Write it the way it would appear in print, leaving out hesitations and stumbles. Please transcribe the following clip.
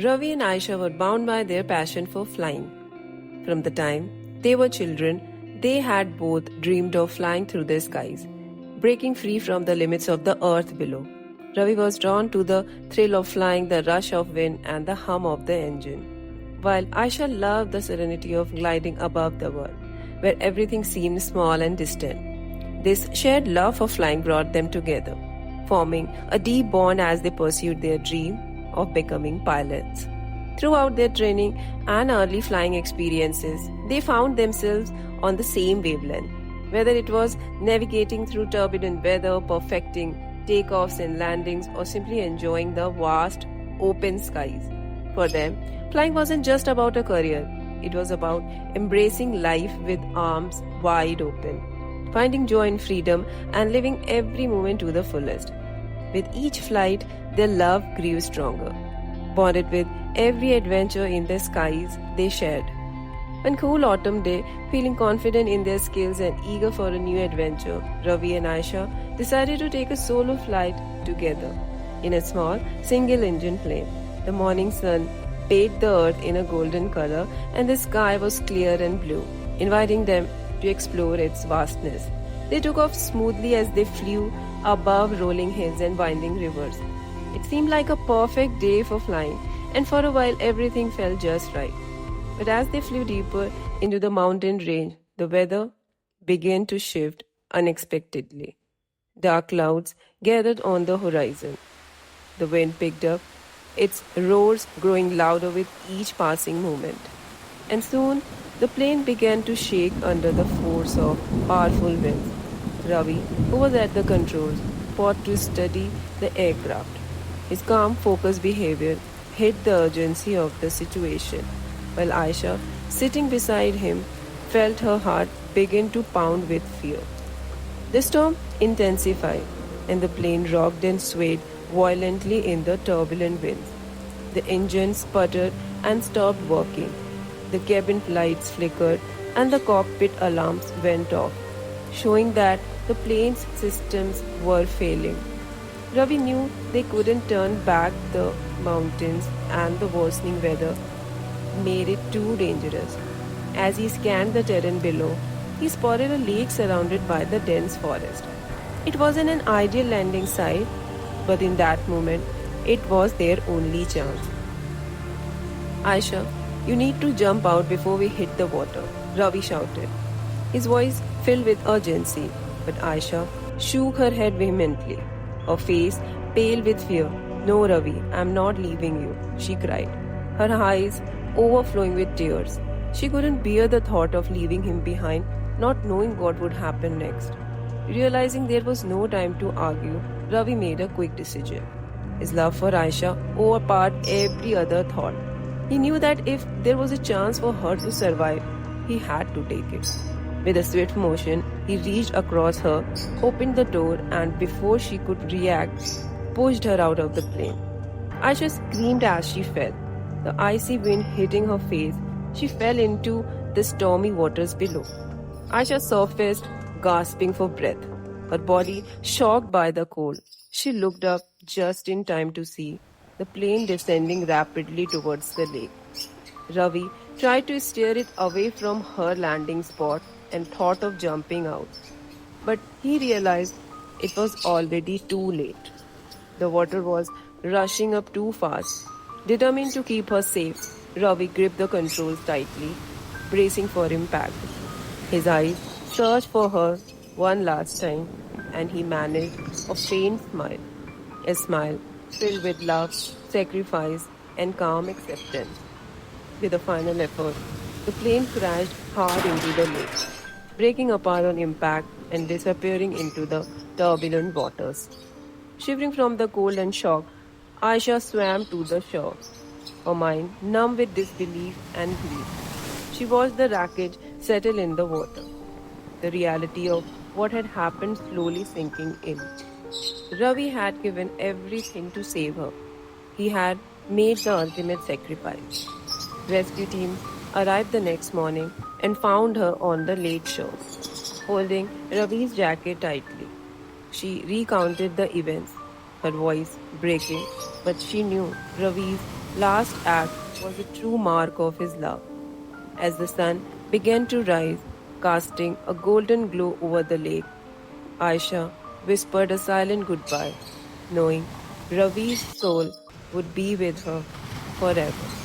Ravi and Aisha were bound by their passion for flying. From the time they were children, they had both dreamed of flying through the skies, breaking free from the limits of the earth below. Ravi was drawn to the thrill of flying, the rush of wind, and the hum of the engine, while Aisha loved the serenity of gliding above the world, where everything seemed small and distant. This shared love for flying brought them together, forming a deep bond as they pursued their dream of becoming pilots. Throughout their training and early flying experiences, they found themselves on the same wavelength. Whether it was navigating through turbulent weather, perfecting takeoffs and landings, or simply enjoying the vast, open skies. For them, flying wasn't just about a career, it was about embracing life with arms wide open, finding joy in freedom, and living every moment to the fullest. With each flight, their love grew stronger, bonded with every adventure in the skies they shared. One cool autumn day, feeling confident in their skills and eager for a new adventure, Ravi and Aisha decided to take a solo flight together in a small single-engine plane. The morning sun bathed the earth in a golden color and the sky was clear and blue, inviting them to explore its vastness. They took off smoothly as they flew above rolling hills and winding rivers. It seemed like a perfect day for flying, and for a while everything felt just right. But as they flew deeper into the mountain range, the weather began to shift unexpectedly. Dark clouds gathered on the horizon. The wind picked up, its roars growing louder with each passing moment. And soon the plane began to shake under the force of powerful winds. Ravi, who was at the controls, fought to steady the aircraft. His calm, focused behavior hid the urgency of the situation, while Aisha, sitting beside him, felt her heart begin to pound with fear. The storm intensified, and the plane rocked and swayed violently in the turbulent winds. The engine sputtered and stopped working. The cabin lights flickered, and the cockpit alarms went off, showing that the plane's systems were failing. Ravi knew they couldn't turn back. The mountains and the worsening weather made it too dangerous. As he scanned the terrain below, he spotted a lake surrounded by the dense forest. It wasn't an ideal landing site, but in that moment, it was their only chance. Aisha, you need to jump out before we hit the water, Ravi shouted, his voice filled with urgency. But Aisha shook her head vehemently, her face pale with fear. No, Ravi, I'm not leaving you, she cried, her eyes overflowing with tears. She couldn't bear the thought of leaving him behind, not knowing what would happen next. Realizing there was no time to argue, Ravi made a quick decision. His love for Aisha overpowered every other thought. He knew that if there was a chance for her to survive, he had to take it. With a swift motion, he reached across her, opened the door, and before she could react, pushed her out of the plane. Aisha screamed as she fell. The icy wind hitting her face, she fell into the stormy waters below. Aisha surfaced, gasping for breath, her body shocked by the cold. She looked up just in time to see the plane descending rapidly towards the lake. Ravi tried to steer it away from her landing spot and thought of jumping out. But he realized it was already too late. The water was rushing up too fast. Determined to keep her safe, Ravi gripped the controls tightly, bracing for impact. His eyes searched for her one last time, and he managed a faint smile. A smile filled with love, sacrifice, and calm acceptance. With a final effort, the plane crashed hard into the lake, breaking apart on impact and disappearing into the turbulent waters. Shivering from the cold and shock, Aisha swam to the shore, her mind numb with disbelief and grief. She watched the wreckage settle in the water, the reality of what had happened slowly sinking in. Ravi had given everything to save her. He had made the ultimate sacrifice. Rescue teams arrived the next morning and found her on the lake shore, holding Ravi's jacket tightly. She recounted the events, her voice breaking, but she knew Ravi's last act was a true mark of his love. As the sun began to rise, casting a golden glow over the lake, Aisha whispered a silent goodbye, knowing Ravi's soul would be with her forever.